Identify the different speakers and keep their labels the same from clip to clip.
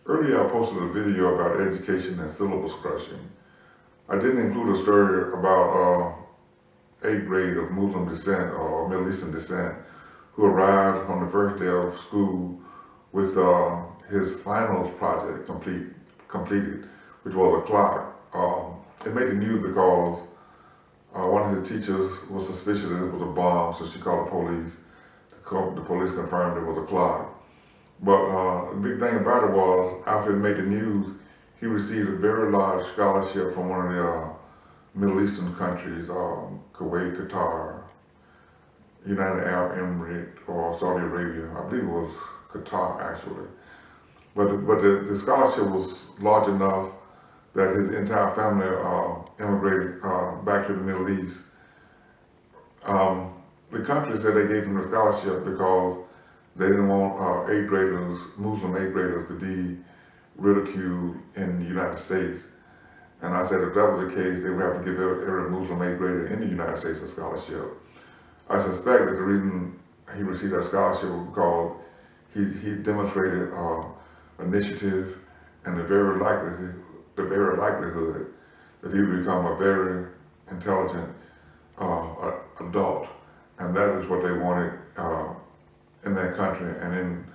Speaker 1: Earlier, I posted a video about education and syllabus crushing. I didn't include a story about eighth grade of Muslim descent or Middle Eastern descent who arrived on the first day of school with his finals project completed, which was a clock. It made the news because one of his teachers was suspicious that it was a bomb, so she called the police. The police confirmed it was a clock. But the big thing about it was, after it made the news, he received a very large scholarship from one of the Middle Eastern countries, Kuwait, Qatar, United Arab Emirates, or Saudi Arabia. I believe it was Qatar, actually. But the scholarship was large enough that his entire family immigrated back to the Middle East. The country said they gave him the scholarship because they didn't want eighth graders, Muslim eighth graders, to be ridiculed in the United States. And I said if that was the case, they would have to give every Muslim eighth grader in the United States a scholarship. I suspect that the reason he received that scholarship was because he demonstrated initiative and the very likelihood that he would become a very intelligent adult. And that is what they wanted in that country and in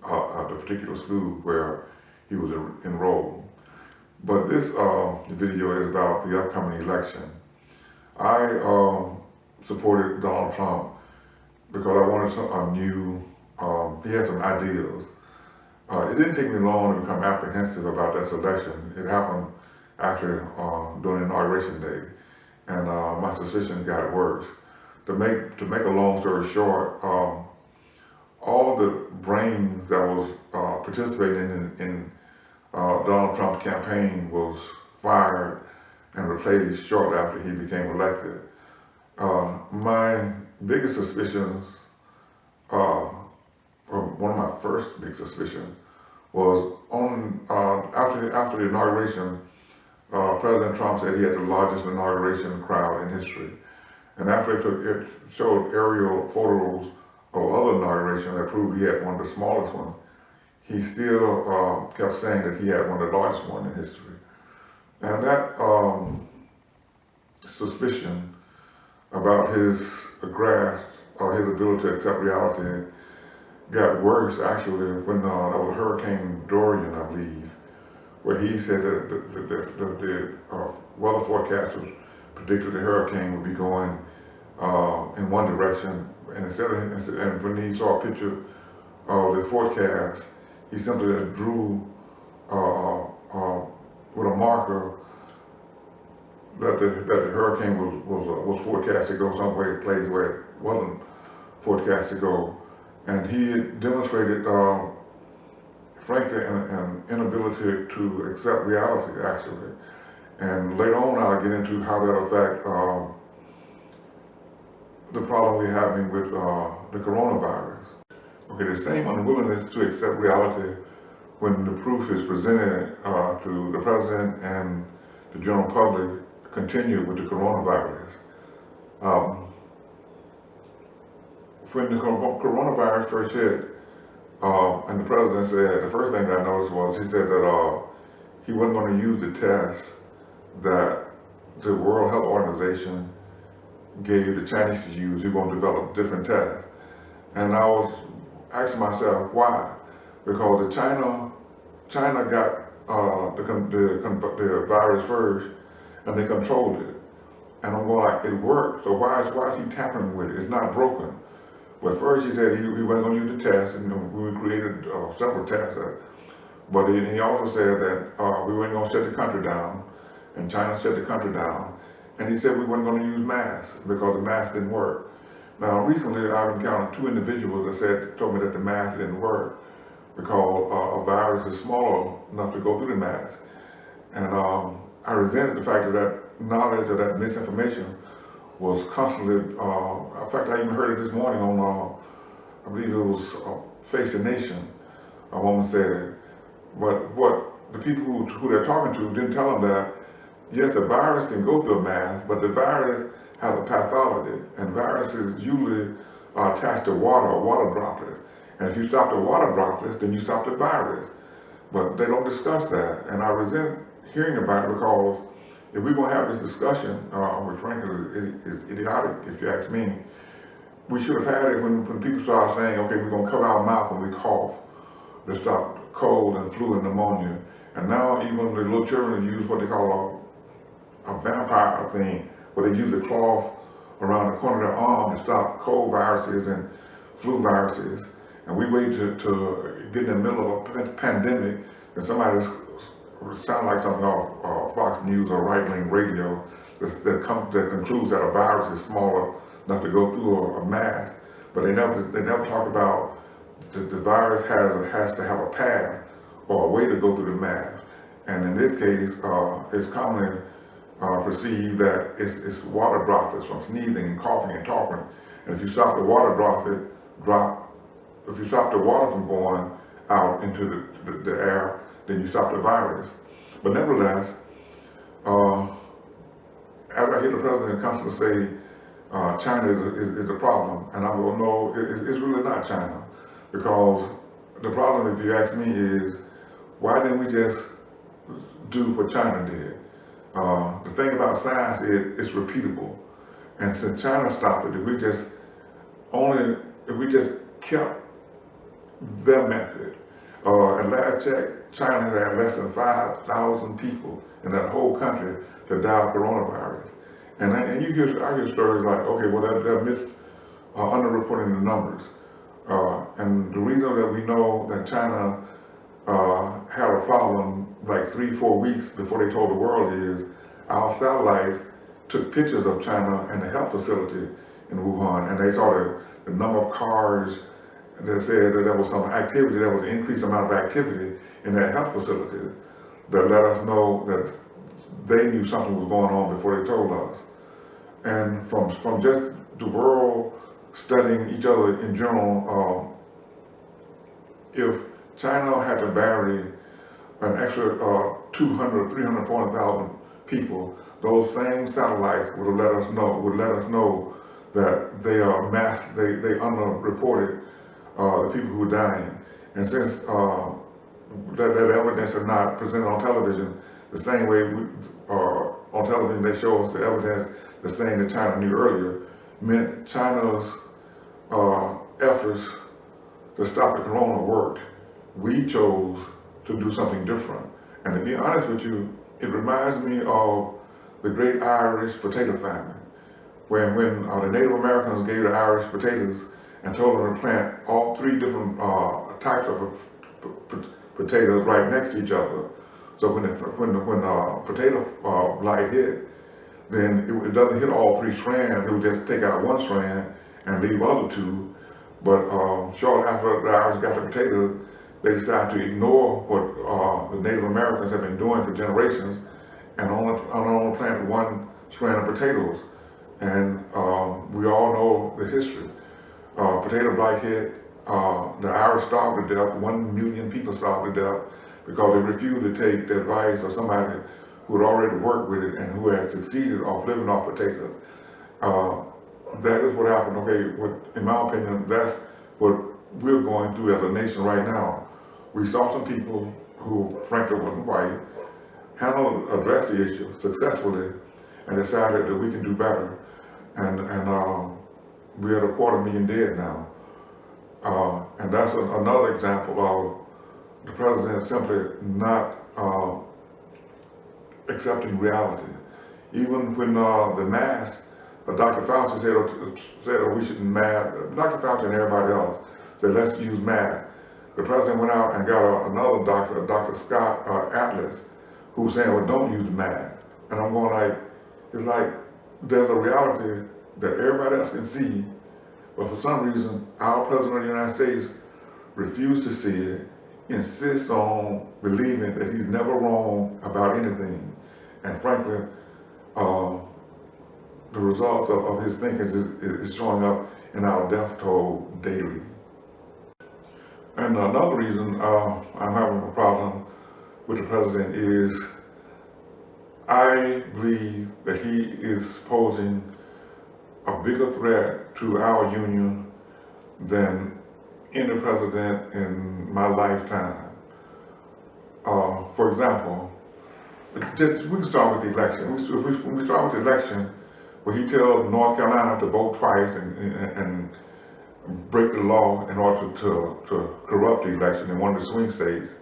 Speaker 1: the particular school where he was enrolled. But this video is about the upcoming election. I supported Donald Trump because I wanted a new, he had some ideas. It didn't take me long to become apprehensive about that selection. It happened actually during inauguration day, and my suspicion got worse. To make a long story short, all the brains that was participating in Donald Trump's campaign was fired and replaced shortly after he became elected. My biggest suspicions, or one of my first big suspicions, was on after the inauguration. President Trump said he had the largest inauguration crowd in history, and after it showed aerial photos of other inaugurations that proved he had one of the smallest ones, he still kept saying that he had one of the largest ones in history. And that suspicion about his grasp or his ability to accept reality got worse actually when there was Hurricane Dorian, I believe, where he said that the weather forecasters predicted the hurricane would be going in one direction, and and when he saw a picture of the forecast, he simply drew with a marker that the hurricane was forecast to go somewhere, place where it wasn't forecast to go, and he demonstrated, frankly, an inability to accept reality, actually. And later on, I'll get into how that affects the problem we're having with the coronavirus. Okay, the same unwillingness to accept reality when the proof is presented to the president and the general public continue with the coronavirus. When the coronavirus first hit, and the president said, the first thing that I noticed was he said that he wasn't going to use the test that the World Health Organization gave the Chinese to use. He was going to develop different tests. And I was asking myself, why? Because China got the virus first, and they controlled it. And I'm going like, it worked. So why is he tampering with it? It's not broken. But first he said he wasn't going to use the test, and we created several tests. But he also said that we weren't going to shut the country down, and China shut the country down. And he said we weren't going to use masks because the mask didn't work. Now recently I've encountered two individuals that told me that the mask didn't work because a virus is small enough to go through the mask. And I resented the fact that that knowledge or that misinformation was constantly, in fact I even heard it this morning on, I believe it was Face the Nation, a woman said it. But what the people who they're talking to didn't tell them that, yes, the virus can go through a mask, but the virus has a pathology, and viruses usually are attached to water or water droplets. And if you stop the water droplets, then you stop the virus. But they don't discuss that, and I resent hearing about it because if we're going to have this discussion, which frankly is idiotic if you ask me, we should have had it when people started saying, okay, we're going to cover our mouth when we cough to stop cold and flu and pneumonia. And now even the little children use what they call a vampire thing, where they use a cloth around the corner of their arm to stop cold viruses and flu viruses. And we wait to get in the middle of a pandemic and somebody sound like something off Fox News or right-wing radio that concludes that a virus is smaller enough to go through a mask, but they never talk about the virus has to have a path or a way to go through the mask. And in this case, it's commonly perceived that it's water droplets from sneezing and coughing and talking. And if you stop the water if you stop the water from going out into the air, then you stop the virus. But nevertheless, as I hear the president constantly say, China is the problem, and I will know it's really not China, because the problem, if you ask me, is why didn't we just do what China did? The thing about science is it's repeatable, and since China stopped it, if we just kept their method. At last check, China has had less than 5,000 people in that whole country to die of coronavirus. And I hear stories like, okay, well, they're underreporting the numbers. And the reason that we know that China had a problem like 3-4 weeks before they told the world is our satellites took pictures of China and the health facility in Wuhan, and they saw the number of cars. They said that there was some activity, there was an increased amount of activity in that health facility that let us know that they knew something was going on before they told us. And from just the world studying each other in general, if China had to bury an extra 200, 340,000 people, those same satellites would let us know that they are they underreported the people who are dying. And since that evidence is not presented on television the same way on television they show us the evidence the same that China knew earlier, meant China's efforts to stop the corona worked. We chose to do something different. And to be honest with you, it reminds me of the great Irish potato famine, when the Native Americans gave the Irish potatoes and told them to plant all 3 different types of potatoes right next to each other. So when potato blight hit, then it doesn't hit all 3 strands. It would just take out 1 strand and leave other 2. But shortly after the Irish got the potatoes, they decided to ignore what the Native Americans have been doing for generations and only plant 1 strand of potatoes. And we all know the history. Potato blight hit, the Irish starved to death, 1 million people starved to death because they refused to take the advice of somebody who had already worked with it and who had succeeded off living off potatoes. That is what happened. Okay, in my opinion, that's what we're going through as a nation right now. We saw some people who, frankly, wasn't white, addressed the issue successfully, and decided that we can do better. And we're at 250,000 dead now. And that's another example of the president simply not accepting reality. Even when the mask, Dr. Fauci said we shouldn't mask. Dr. Fauci and everybody else said let's use masks. The president went out and got another doctor, Dr. Scott Atlas, who was saying, well, don't use masks. And I'm going like, it's like there's a reality that everybody else can see, but for some reason, our president of the United States refused to see it, insists on believing that he's never wrong about anything. And frankly, the result of his thinking is showing up in our death toll daily. And another reason I'm having a problem with the president is I believe that he is posing a bigger threat to our union than any president in my lifetime. for example, just we can start with the election. When we start with the election, where he tells North Carolina to vote twice and break the law in order to corrupt the election in one of the swing states,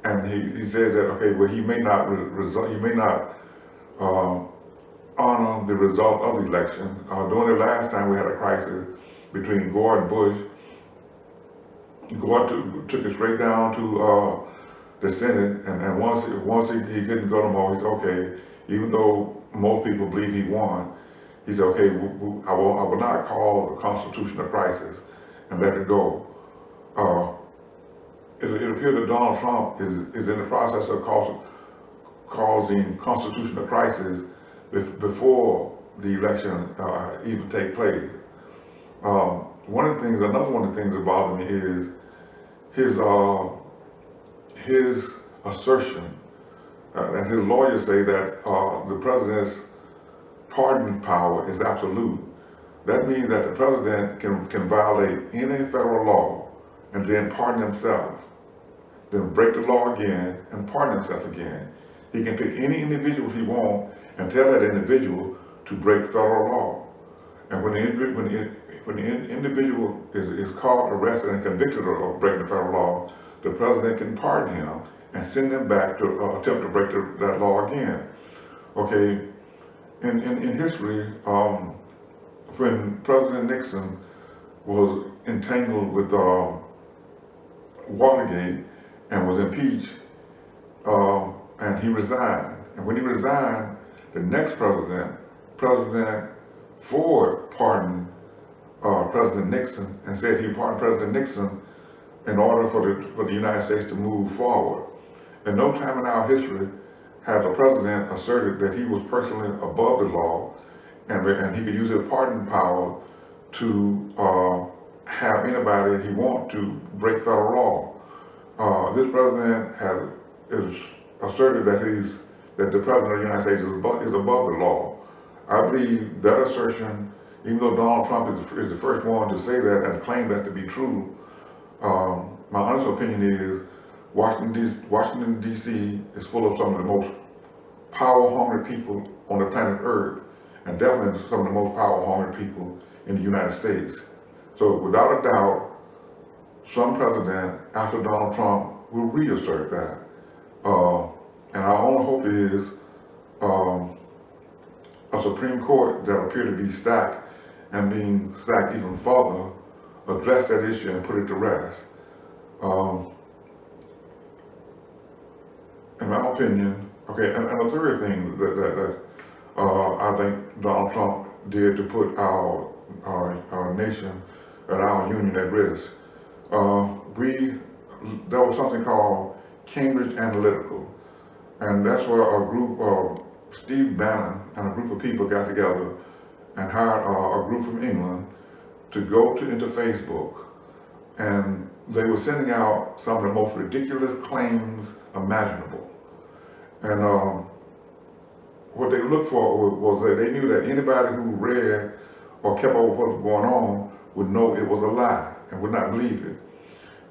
Speaker 1: and he says that okay, well he may not honor the result of the election. During the last time we had a crisis between Gore and Bush, Gore took it straight down to the Senate, and once he couldn't go no more, he said, okay, even though most people believe he won, he said, okay, I will not call a constitutional crisis and let it go. It appears that Donald Trump is in the process of causing constitutional crisis before the election even take place. Another one of the things that bother me is his assertion, and his lawyers say that the president's pardon power is absolute. That means that the president can violate any federal law and then pardon himself, then break the law again and pardon himself again. He can pick any individual he wants and tell that individual to break federal law. And when the individual is caught, arrested, and convicted of breaking the federal law, the president can pardon him and send him back to attempt to break that law again. Okay, in history, when President Nixon was entangled with Watergate and was impeached, and he resigned. And when he resigned, the next president, President Ford, pardoned President Nixon and said he pardoned President Nixon in order for the United States to move forward. At no time in our history has a president asserted that he was personally above the law and he could use his pardon power to have anybody he wants to break federal law. This president is asserted that the president of the United States is above the law. I believe that assertion, even though Donald Trump is the first one to say that and claim that to be true, my honest opinion is Washington, D.C. is full of some of the most power-hungry people on the planet Earth, and definitely some of the most power-hungry people in the United States. So without a doubt, some president after Donald Trump will reassert that. And our only hope is a Supreme Court that appear to be stacked and being stacked even further, address that issue and put it to rest. In my opinion, okay, and a third thing that I think Donald Trump did to put our nation and our union at risk. There was something called Cambridge Analytica, and that's where a group of Steve Bannon and a group of people got together and hired a group from England to go into Facebook, and they were sending out some of the most ridiculous claims imaginable. And what they looked for was that they knew that anybody who read or kept up with what was going on would know it was a lie and would not believe it.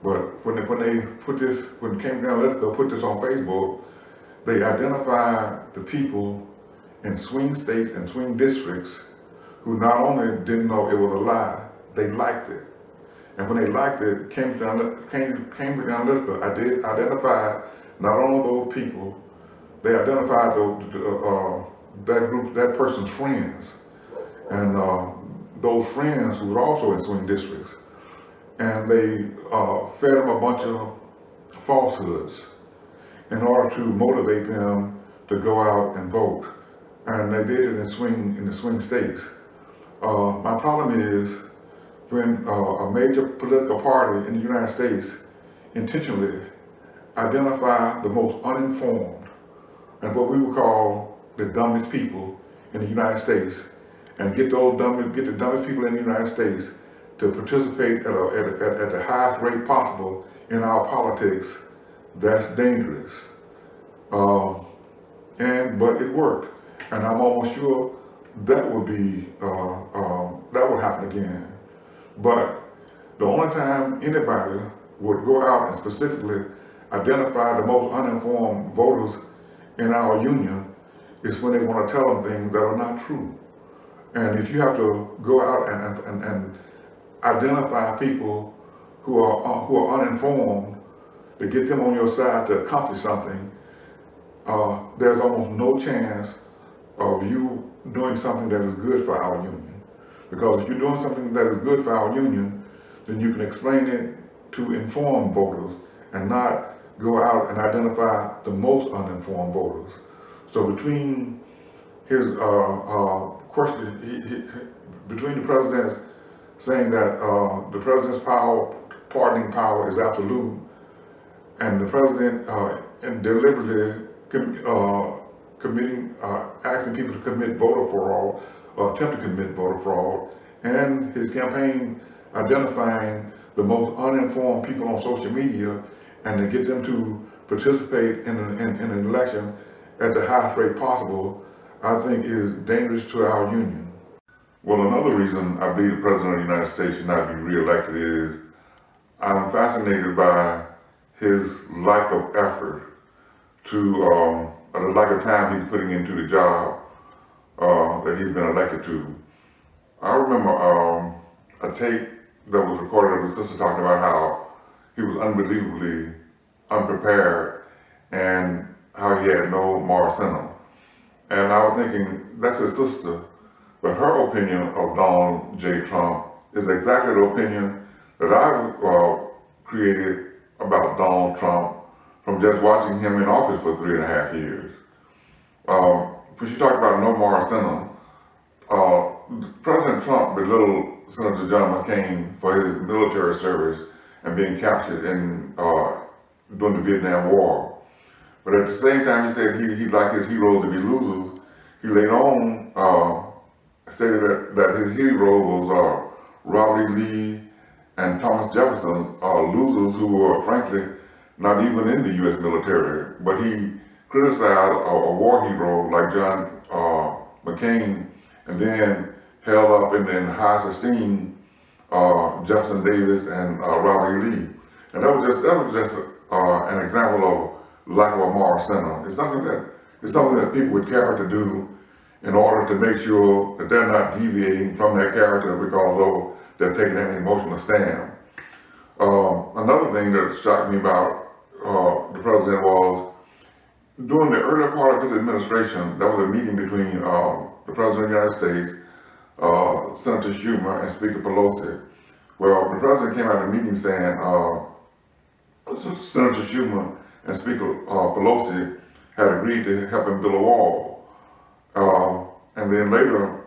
Speaker 1: But when Cambridge Analytica put this on Facebook, they identified the people in swing states and swing districts who not only didn't know it was a lie, they liked it. And when they liked it, Cambridge Analytica identified not only those people, they identified that person's friends, and those friends who were also in swing districts. And they fed them a bunch of falsehoods in order to motivate them to go out and vote. And they did it in the swing states. My problem is when a major political party in the United States intentionally identify the most uninformed and what we would call the dumbest people in the United States, and get the dumbest people in the United States to participate at the highest rate possible in our politics, that's dangerous. But it worked, and I'm almost sure that would happen again. But the only time anybody would go out and specifically identify the most uninformed voters in our union is when they want to tell them things that are not true. And if you have to go out and identify people who are uninformed to get them on your side to accomplish something, there's almost no chance of you doing something that is good for our union. Because if you're doing something that is good for our union, then you can explain it to informed voters and not go out and identify the most uninformed voters. So between his question, between the president saying that the president's pardoning power is absolute, and the president and deliberately asking people to commit voter fraud or attempt to commit voter fraud, and his campaign identifying the most uninformed people on social media and to get them to participate in an election at the highest rate possible, I think is dangerous to our union. Well, another reason I believe the President of the United States should not be reelected is I'm fascinated by his lack of effort to, the lack of time he's putting into the job that he's been elected to. I remember a tape that was recorded of his sister talking about how he was unbelievably unprepared and how he had no moral center. And I was thinking, that's his sister, but her opinion of Donald J. Trump is exactly the opinion that I've created about Donald Trump from just watching him in office for 3.5 years. When she talked about no moral center, President Trump belittled Senator John McCain for his military service and being captured during the Vietnam War. But at the same time, he said he'd like his heroes to be losers. He later on stated that his hero was Robert E. Lee and Thomas Jefferson, losers who were frankly not even in the U.S. military. But he criticized a war hero like John McCain, and then held up in the highest esteem Jefferson Davis and Robert E. Lee. And that was just an example of lack of a moral center. It's something that people with character do in order to make sure that they're not deviating from their character because they're taking an emotional stand. Another thing that shocked me about the president was during the earlier part of his administration, there was a meeting between the President of the United States, Senator Schumer, and Speaker Pelosi. Well, the President came out of the meeting saying Senator Schumer and Speaker Pelosi had agreed to help him build a wall. And then later,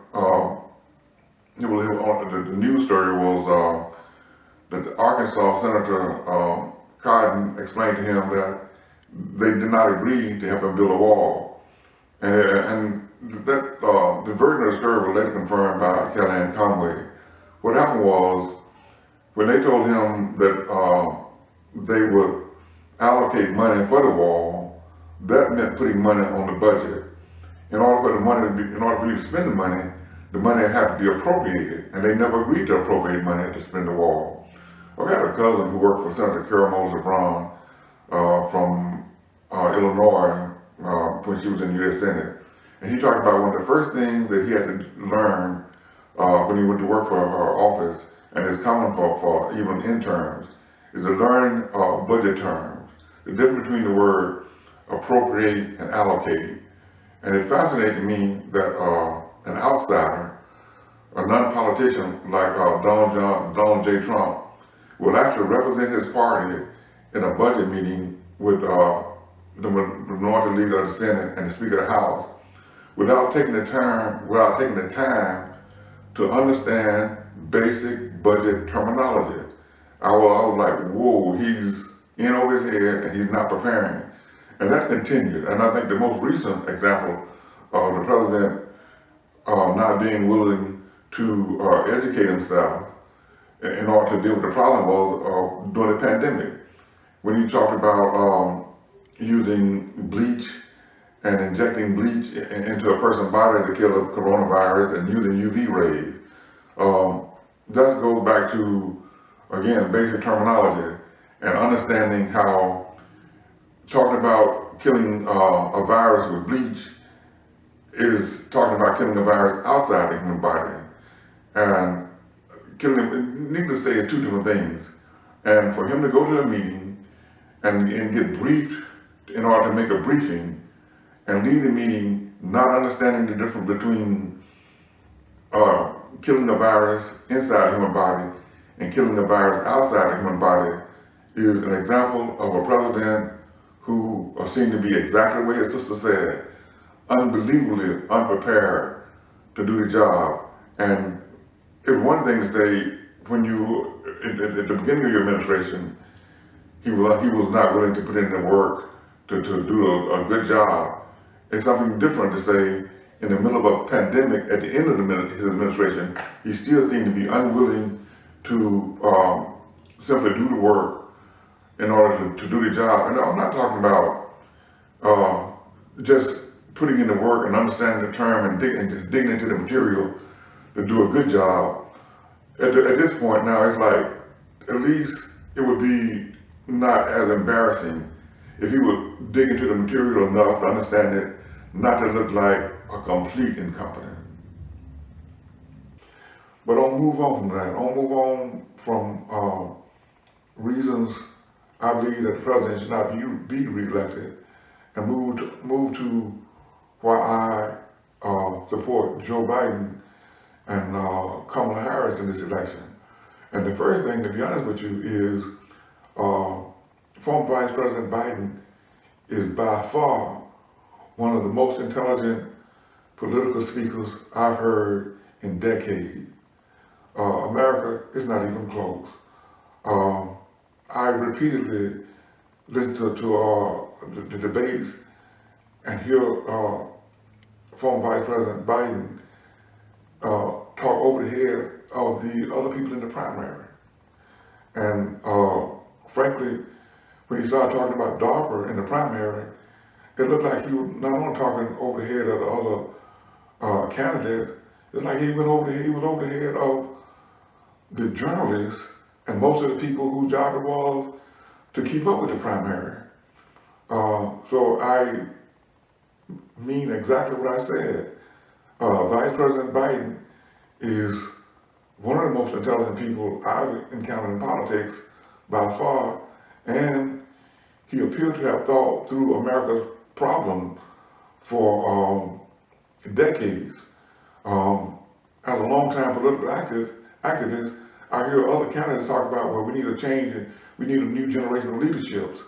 Speaker 1: the news story was that the Arkansas Senator Cotton explained to him that they did not agree to help him build a wall. And that the version of the story was later confirmed by Kellyanne Conway. What happened was, when they told him that they would allocate money for the wall, that meant putting money on the budget. In order for you to spend the money had to be appropriated, and they never agreed to appropriate money to spend the wall. I had a cousin who worked for Senator Carol Moser Brown from Illinois when she was in the U.S. Senate. And he talked about one of the first things that he had to learn when he went to work for her office, and it's common for even interns, is to learn budget terms. The difference between the word appropriate and allocate. And it fascinated me that an outsider, a non-politician like Donald J. Trump, will actually represent his party in a budget meeting with the minority leader of the Senate and the Speaker of the House, without taking the time to understand basic budget terminology. I was like, whoa, he's in over his head and he's not preparing. And that continued. And I think the most recent example of the president not being willing to educate himself in order to deal with the problem was during the pandemic. When he talked about using bleach and injecting bleach into a person's body to kill the coronavirus and using UV rays. That goes back to, again, basic terminology and understanding how talking about killing a virus with bleach is talking about killing a virus outside the human body. And killing, needless to say, are two different things. And for him to go to a meeting and get briefed in order to make a briefing and leave the meeting not understanding the difference between killing a virus inside the human body and killing a virus outside the human body is an example of a president who seemed to be exactly what his sister said, unbelievably unprepared to do the job. And it's one thing to say when you, at the beginning of your administration, he was not willing to put in the work to do a good job. It's something different to say in the middle of a pandemic at the end of his administration, he still seemed to be unwilling to simply do the work in order to do the job. And I'm not talking about just putting in the work and understanding the term and just digging into the material to do a good job. At this point now, it's like at least it would be not as embarrassing if he would dig into the material enough to understand it, not to look like a complete incompetent. But I'll move on from that. I'll move on from reasons I believe that the president should not be reelected, and move to why I support Joe Biden and Kamala Harris in this election. And the first thing, to be honest with you, is former Vice President Biden is by far one of the most intelligent political speakers I've heard in decades. America is not even close. I repeatedly listen to the debates and hear former Vice President Biden talk over the head of the other people in the primary. And frankly, when he started talking about DARPA in the primary, it looked like he was not only talking over the head of the other candidates, it's like he was over the head of the journalists and most of the people whose job it was to keep up with the primary. So I mean exactly what I said. Vice President Biden is one of the most intelligent people I've encountered in politics by far, and he appeared to have thought through America's problem for decades. As a longtime political activist, I hear other candidates talk about, well, we need a change, we need a new generation of leaderships.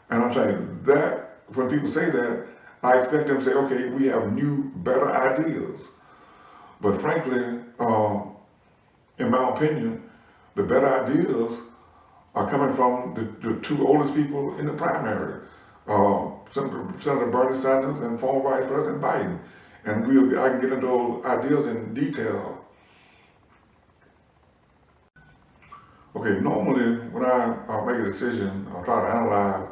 Speaker 1: And I'm saying that, when people say that, I expect them to say, okay, we have new, better ideas. But frankly, in my opinion, the better ideas are coming from the two oldest people in the primary, Senator Bernie Sanders and former Vice President Biden. And I can get into those ideas in detail. Okay, normally when I make a decision, I try to analyze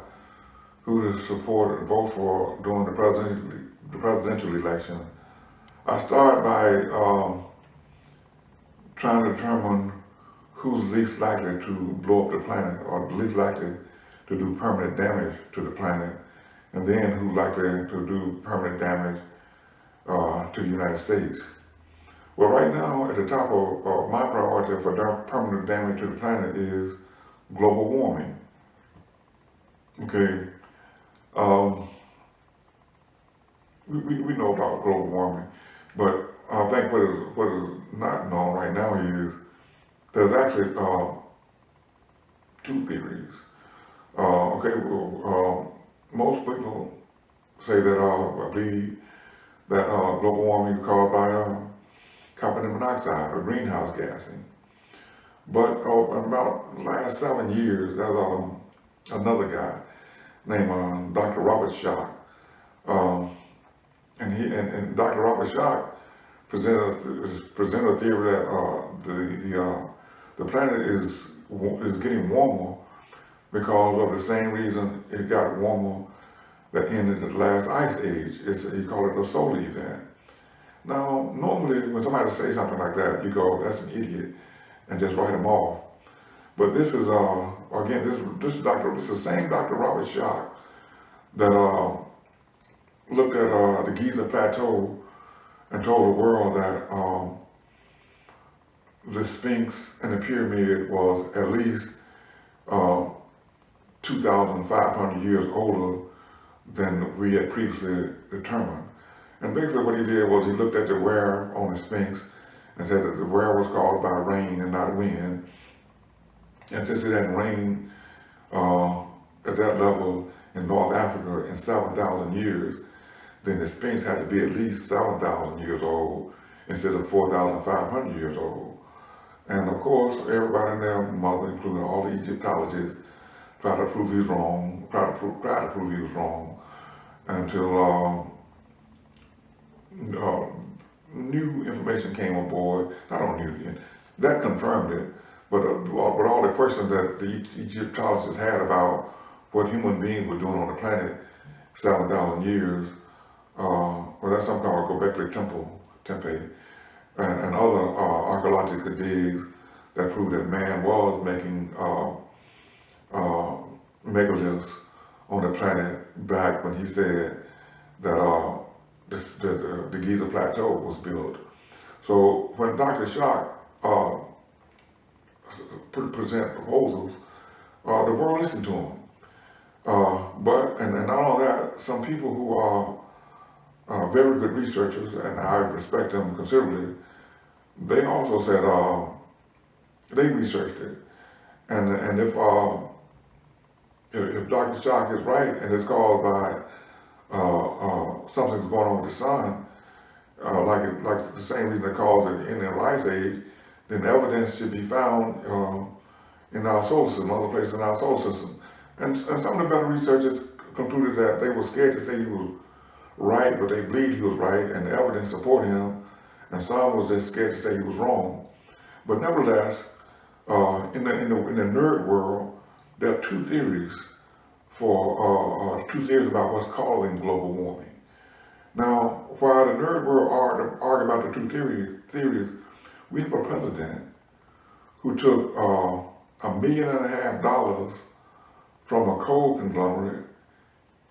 Speaker 1: who to support and vote for during the presidential election. I start by trying to determine who's least likely to blow up the planet or least likely to do permanent damage to the planet, and then who's likely to do permanent damage to the United States. Well, right now, at the top of my priority for permanent damage to the planet is global warming. Okay, we know about global warming, but I think what is not known right now is there's actually two theories. Most people say that I believe that global warming is caused by carbon monoxide or greenhouse gassing. But about the last 7 years, there's another guy named Dr. Robert Schoch. And Dr. Robert Schoch presented a theory that the planet is getting warmer because of the same reason it got warmer that ended the last ice age. He called it a solar event. Now, normally when somebody says something like that, you go, that's an idiot, and just write them off. But this is, again, this is the same Dr. Robert Schoch that looked at the Giza Plateau and told the world that the Sphinx and the pyramid was at least uh, 2,500 years older than we had previously determined. And basically what he did was he looked at the wear on the Sphinx and said that the wear was caused by rain and not wind. And since it hadn't rained uh, at that level in North Africa in 7,000 years, then the Sphinx had to be at least 7,000 years old instead of 4,500 years old. And of course, everybody and their mother, including all the Egyptologists, tried to prove he was wrong, tried to prove he was wrong, until uh, new information came aboard. Not on new, that confirmed it, but all the questions that the Egyptologists had about what human beings were doing on the planet 7,000 years, well, that's something called Göbekli Tepe, and other archaeological digs that prove that man was making megaliths on the planet back when he said that the Giza Plateau was built. So when Dr. Schoch present proposals, the world listened to him. And not only that, some people who are very good researchers, and I respect them considerably, they also said they researched it, and if Dr. Schoch is right and it's caused by something's going on with the sun, like the same reason it caused it in the Ice Age, then evidence should be found in our solar system, other places in our solar system. And some of the better researchers concluded that they were scared to say he was right, but they believed he was right, and the evidence supported him. And some was just scared to say he was wrong. But nevertheless, in the nerd world, there are two theories about what's causing global warming. Now, while the nerd world argue about the two theories, we have a president who took $1.5 million from a coal conglomerate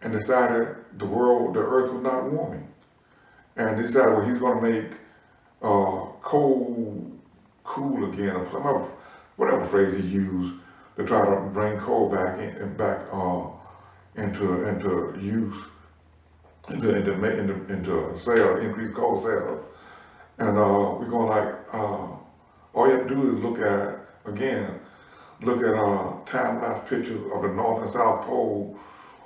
Speaker 1: and decided the earth was not warming. And decided, well, he's going to make coal cool again, or whatever phrase he used to try to bring coal back into use, into sale, increase coal sales. And we're going like, all you have to do is look at time-lapse pictures of the North and South Pole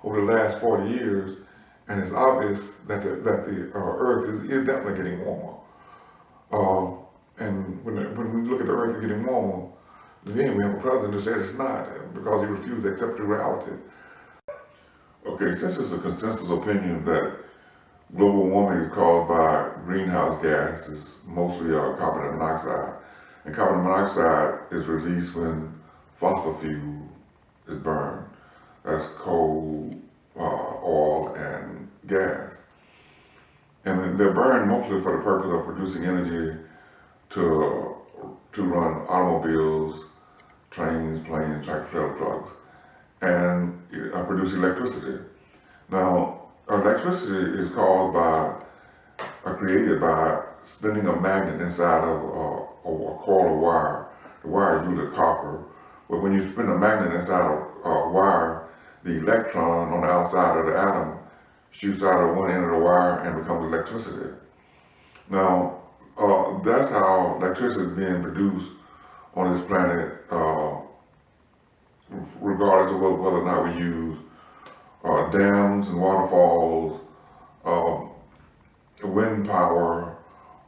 Speaker 1: over the last 40 years, and it's obvious that the Earth is definitely getting warmer. And when we look at the Earth getting warmer, then we have a president who said it's not, because he refused to accept the reality. Okay, since it's a consensus opinion that global warming is caused by greenhouse gases, mostly carbon monoxide, and carbon monoxide is released when fossil fuel is burned. That's coal, oil, and gas. And they're burned mostly for the purpose of producing energy to run automobiles, trains, planes, tractor-trailer trucks, and produce electricity. Now, electricity is created by spinning a magnet inside of a coil of wire. The wire is usually copper, but when you spin a magnet inside a wire, the electron on the outside of the atom shoots out of one end of the wire and becomes electricity. Now, that's how electricity is being produced on this planet, regardless of whether or not we use dams and waterfalls, wind power,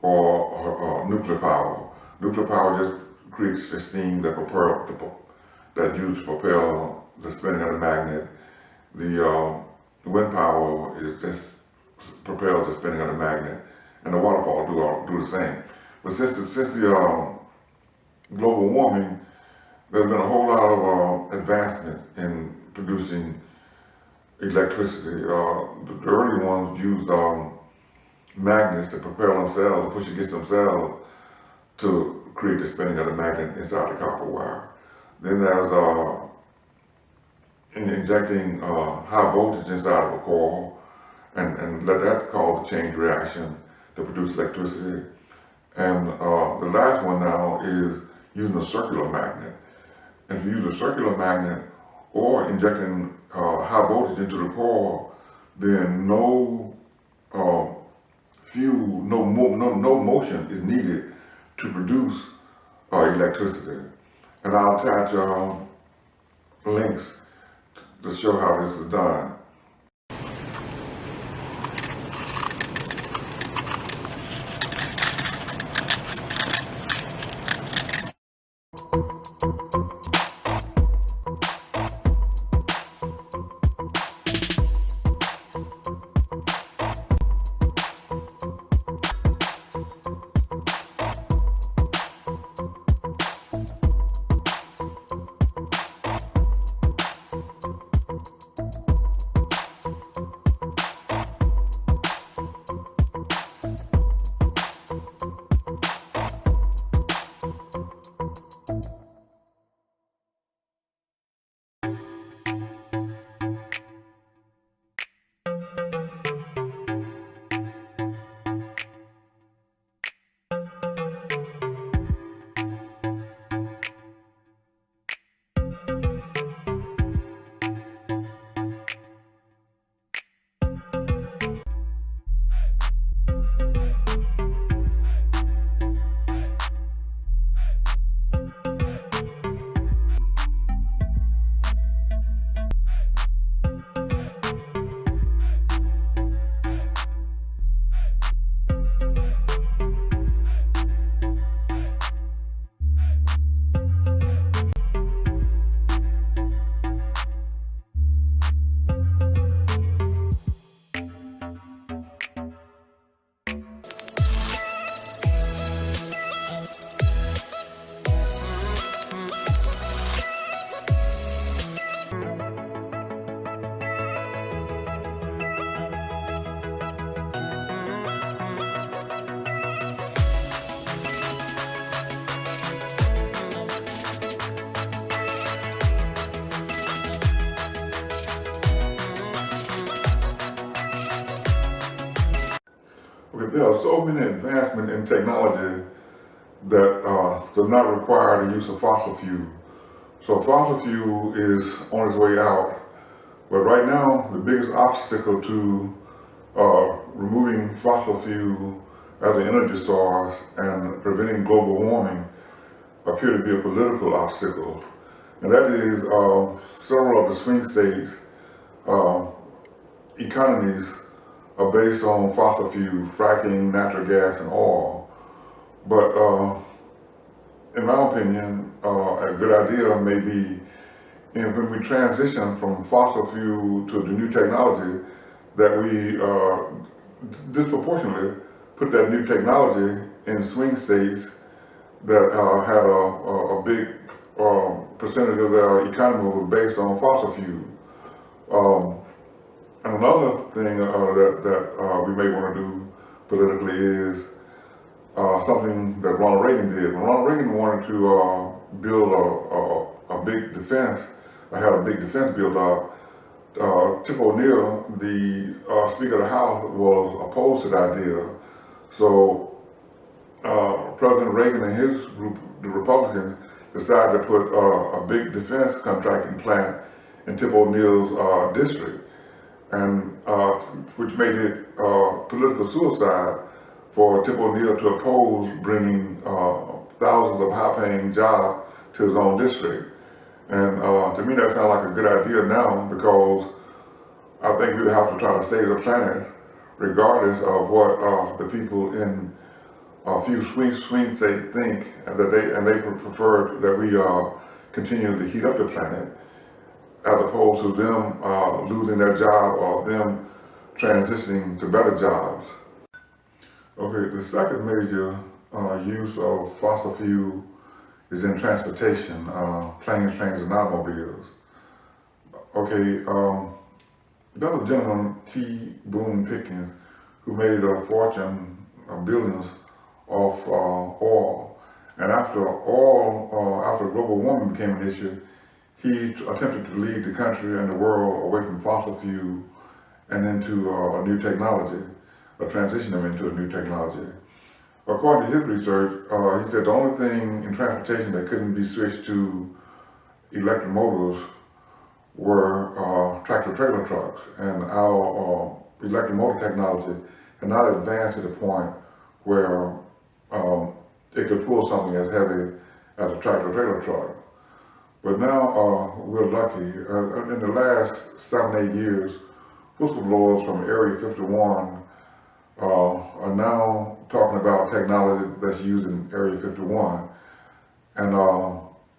Speaker 1: or nuclear power. Nuclear power just creates the steam that used to propel the spinning of the magnet. The wind power is just propels the spinning of the magnet, and the waterfall do the same. But since the global warming, there's been a whole lot of advancement in producing electricity. The early ones used magnets to propel themselves, to push against themselves to create the spinning of the magnet inside the copper wire. Then there's injecting high voltage inside of a coil and let that cause a chain reaction to produce electricity. And the last one now is using a circular magnet. And if you use a circular magnet or injecting high voltage into the coil, then no fuel, no motion is needed to produce electricity. And I'll attach links to show how this is done. Okay, there are so many advancements in technology that does not require the use of fossil fuel. So fossil fuel is on its way out. But right now, the biggest obstacle to removing fossil fuel as an energy source and preventing global warming appear to be a political obstacle. And that is several of the swing states economies are based on fossil fuels, fracking, natural gas, and oil. But in my opinion, a good idea may be when we transition from fossil fuel to the new technology, that we disproportionately put that new technology in swing states that had a big percentage of their economy was based on fossil fuel. And another thing that we may want to do politically is something that Ronald Reagan did. When Ronald Reagan wanted to build a big defense, had a big defense built up, Tip O'Neill, the Speaker of the House, was opposed to the idea. So President Reagan and his group, the Republicans, decided to put a big defense contracting plant in Tip O'Neill's district, and which made it political suicide for Tip O'Neill to oppose bringing thousands of high-paying jobs to his own district. And to me, that sounds like a good idea now, because I think we would have to try to save the planet, regardless of what the people in a few swing states think, and they would prefer that we continue to heat up the planet, as opposed to them losing their job or them transitioning to better jobs. Okay, the second major use of fossil fuel is in transportation, planes, trains, and automobiles. Okay, there's a gentleman, T. Boone Pickens, who made a fortune, billions, off oil. And after global warming became an issue, he attempted to lead the country and the world away from fossil fuel and into a new technology, or transition them into a new technology. According to his research, he said the only thing in transportation that couldn't be switched to electric motors were tractor-trailer trucks, and our electric motor technology had not advanced to the point where it could pull something as heavy as a tractor-trailer truck. But now we're lucky. In the last 7, 8 years, whistleblowers from Area 51 are now talking about technology that's used in Area 51. And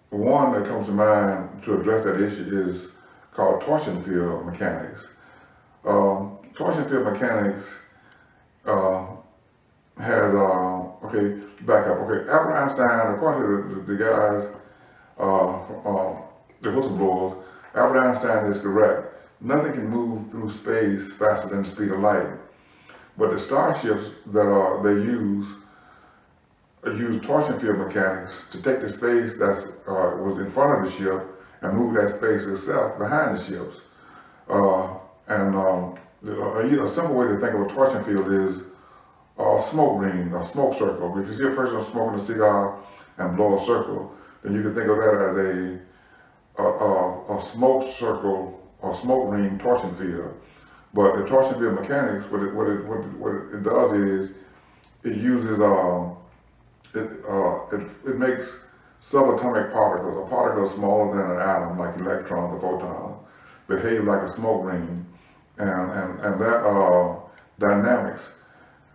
Speaker 1: one that comes to mind to address that issue is called torsion field mechanics. Torsion field mechanics has, okay, back up. Okay, Albert Einstein, according to the guys, the whistleblowers, Albert Einstein is correct. Nothing can move through space faster than the speed of light. But the starships that they use torsion field mechanics to take the space that was in front of the ship and move that space itself behind the ships. A simple way to think of a torsion field is a smoke ring, a smoke circle. If you see a person smoking a cigar and blow a circle, then you can think of that as a smoke circle or smoke ring torsion field. But the torsion field mechanics, what it does is it uses it makes subatomic particles, a particle smaller than an atom, like electrons or photons, behave like a smoke ring, and that dynamics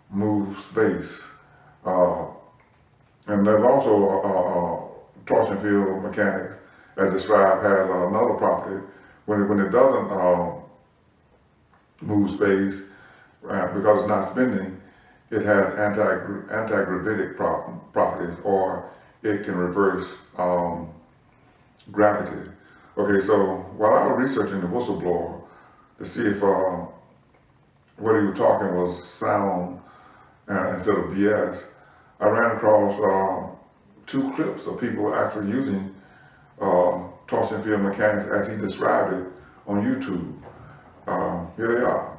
Speaker 1: move space. And there's also torsion field mechanics, as described, has another property. When it doesn't move space, because it's not spinning, it has anti-gravitic properties, or it can reverse gravity. Okay, so while I was researching the whistleblower to see if what he was talking was sound instead of BS, I ran across 2 clips of people actually using torsion field mechanics as he described it on YouTube. Here they are.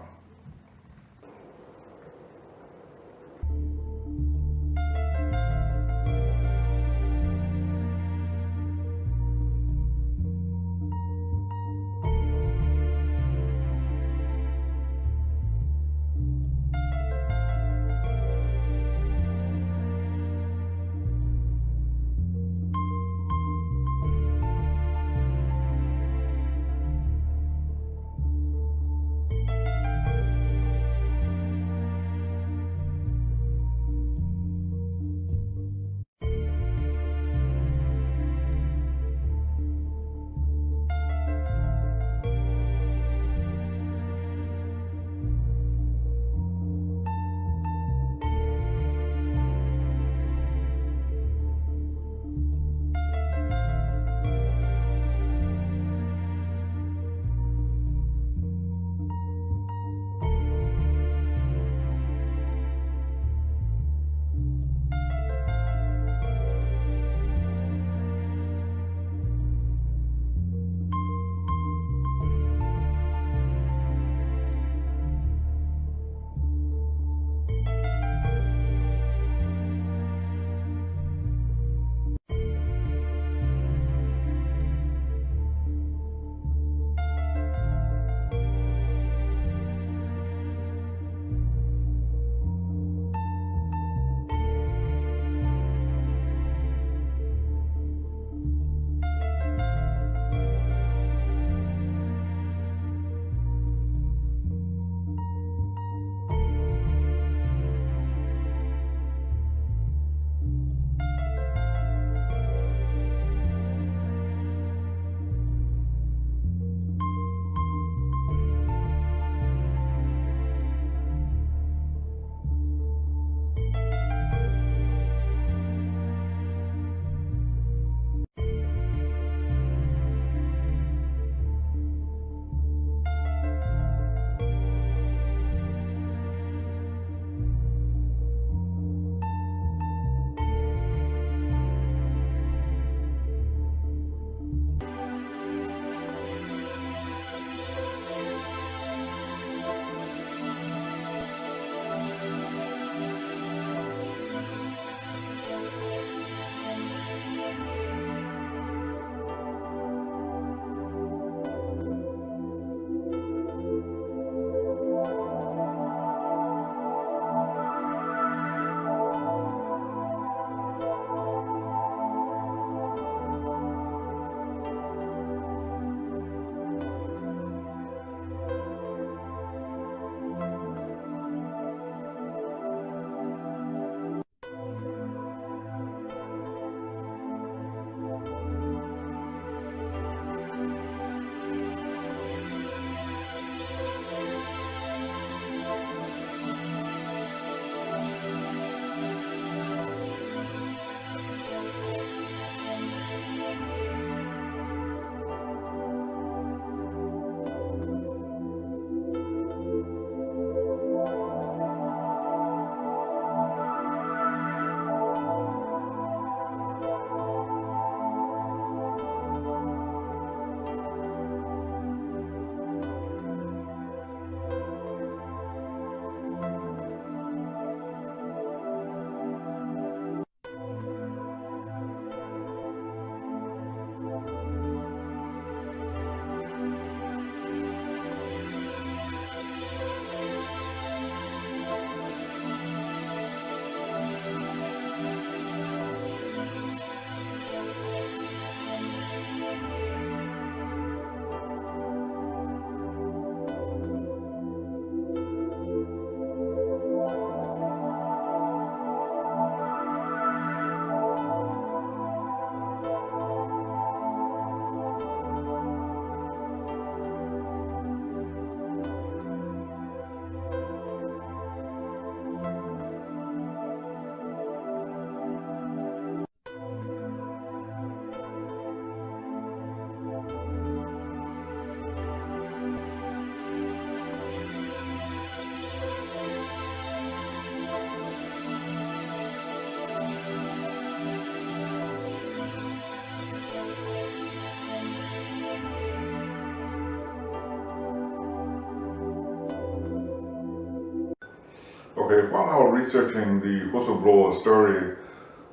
Speaker 1: Okay, while I was researching the whistleblower story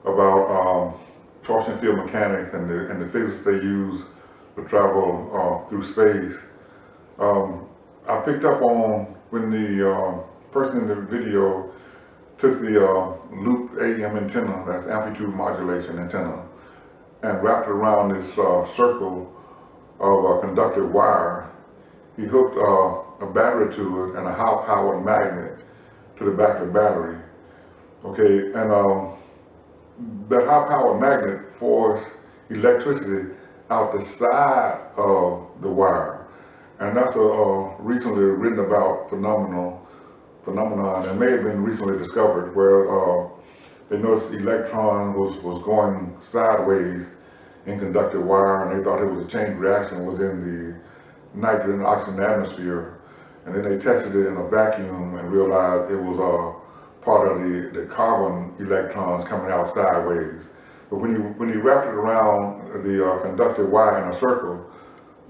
Speaker 1: about torsion field mechanics and the physics they use to travel through space, I picked up on when the person in the video took the loop AM antenna, that's amplitude modulation antenna, and wrapped it around this circle of conductive wire. He hooked a battery to it and a high-powered magnet to the back of the battery. Okay, and that high-powered magnet forced electricity out the side of the wire, and that's a recently written about phenomenon that may have been recently discovered, where they noticed electron was going sideways in conductive wire, and they thought it was a chain reaction was in the nitrogen and oxygen atmosphere, and then they tested it in a vacuum and realized it was part of the carbon electrons coming out sideways. But when you wrapped it around the conductive wire in a circle,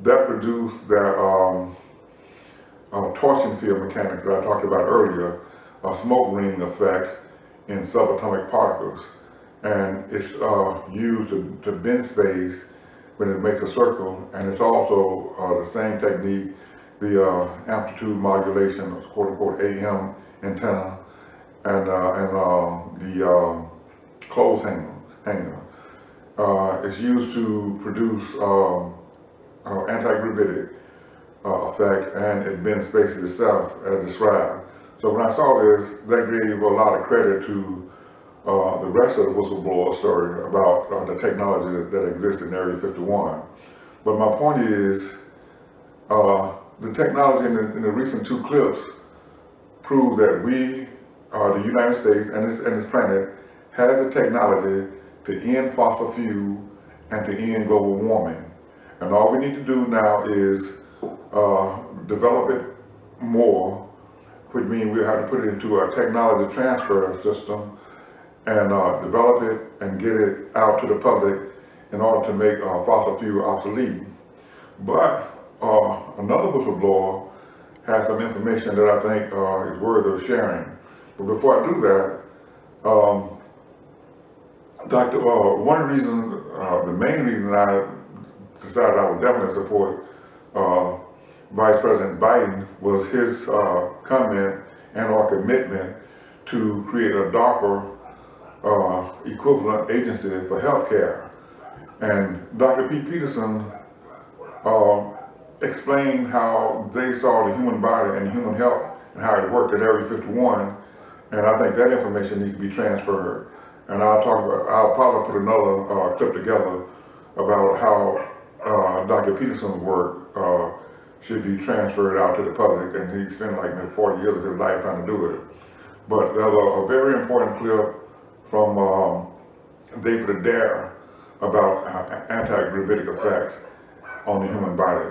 Speaker 1: that produced that torsion field mechanics that I talked about earlier, a smoke ring effect in subatomic particles. And it's used to bend space when it makes a circle, and it's also the same technique, the amplitude modulation, quote unquote AM antenna, and the clothes hanger. It's used to produce anti-gravitic effect, and it bends spaces itself as described. So when I saw this, that gave a lot of credit to the rest of the whistleblower story about the technology that exists in Area 51. But my point is, the technology in the recent two clips prove that we, the United States and this planet, has the technology to end fossil fuel and to end global warming. And all we need to do now is develop it more, which means we have to put it into a technology transfer system and develop it and get it out to the public in order to make fossil fuel obsolete. But another whistleblower has some information that I think is worthy of sharing. But before I do that, one of the reasons, the main reason I decided I would definitely support Vice President Biden was his comment and or commitment to create a DARPA equivalent agency for healthcare. And Dr. Pete Peterson explained how they saw the human body and human health and how it worked at Area 51, and I think that information needs to be transferred. And I'll probably put another clip together about how Dr. Peterson's work should be transferred out to the public, and he spent like maybe 40 years of his life trying to do it. But there's a very important clip from David Adair about anti-gravitic effects on the human body.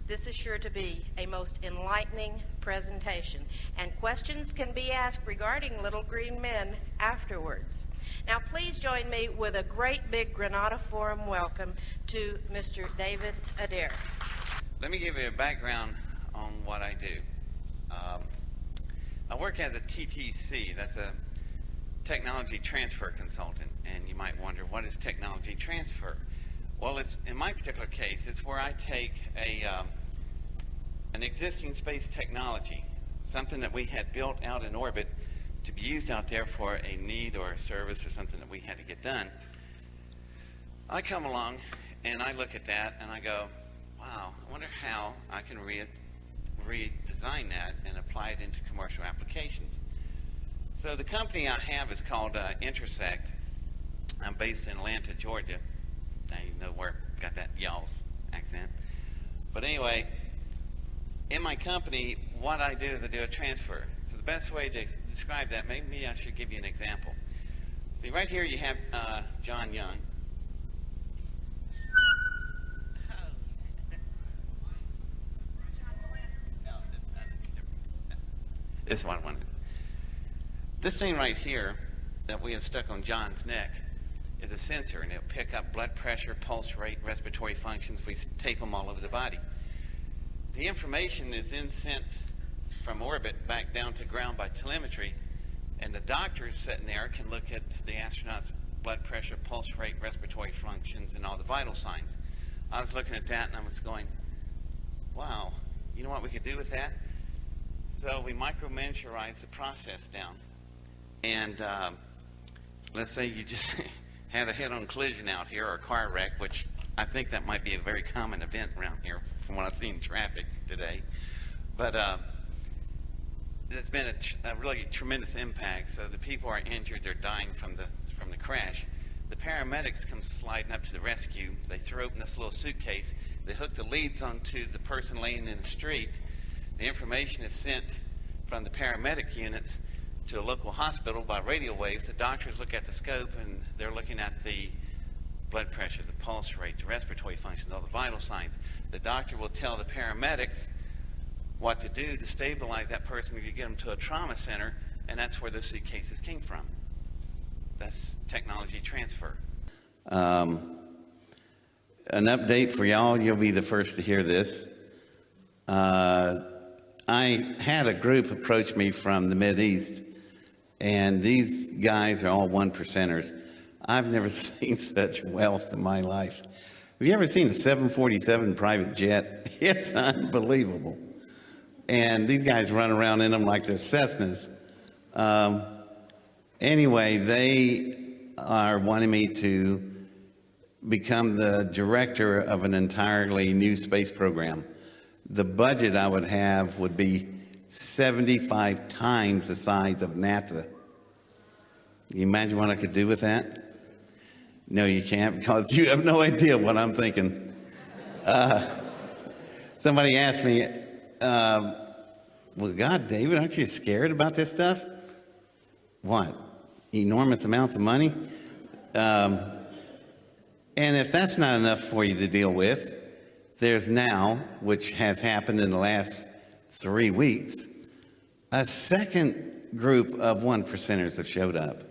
Speaker 2: This is sure to be a most enlightening presentation, and questions can be asked regarding Little Green Men afterwards. Now please join me with a great big Granada Forum welcome to Mr. David Adair.
Speaker 3: Let me give you a background on what I do. I work at the TTC, that's a technology transfer consultant, and you might wonder, what is technology transfer? Well, it's, in my particular case, it's where I take an existing space technology, something that we had built out in orbit to be used out there for a need or a service or something that we had to get done. I come along and I look at that and I go, wow, I wonder how I can redesign that and apply it into commercial applications. So the company I have is called Intersect. I'm based in Atlanta, Georgia. Now you know where I got that y'all's accent. But anyway, in my company, what I do is I do a transfer. So the best way to describe that, maybe I should give you an example. See, right here you have John Young. This is what I wanted. This thing right here that we have stuck on John's neck is a sensor, and it'll pick up blood pressure, pulse rate, respiratory functions. We tape them all over the body. The information is then sent from orbit back down to ground by telemetry, and the doctors sitting there can look at the astronauts' blood pressure, pulse rate, respiratory functions, and all the vital signs. I was looking at that and I was going, wow, you know what we could do with that? So we micro-miniaturized the process down. And let's say you just had a head-on collision out here or a car wreck, which I think that might be a very common event around here from what I've seen in traffic today. But there's been a really tremendous impact. So the people are injured, they're dying from the crash. The paramedics come sliding up to the rescue. They throw open this little suitcase. They hook the leads onto the person laying in the street. The information is sent from the paramedic units to a local hospital by radio waves. The doctors look at the scope and they're looking at the blood pressure, the pulse rate, the respiratory functions, all the vital signs. The doctor will tell the paramedics what to do to stabilize that person if you get them to a trauma center, and that's where those suitcases came from. That's technology transfer.
Speaker 4: An update for y'all, you'll be the first to hear this. I had a group approach me from the Mideast, and these guys are all 1%ers. I've never seen such wealth in my life. Have you ever seen a 747 private jet? It's unbelievable. And these guys run around in them like they're Cessnas. Anyway, they are wanting me to become the director of an entirely new space program. The budget I would have would be 75 times the size of NASA. Can you imagine what I could do with that? No, you can't, because you have no idea what I'm thinking. Somebody asked me, well, God, David, aren't you scared about this stuff? What? Enormous amounts of money? And if that's not enough for you to deal with, there's now, which has happened in the last 3 weeks, a second group of 1%ers have showed up,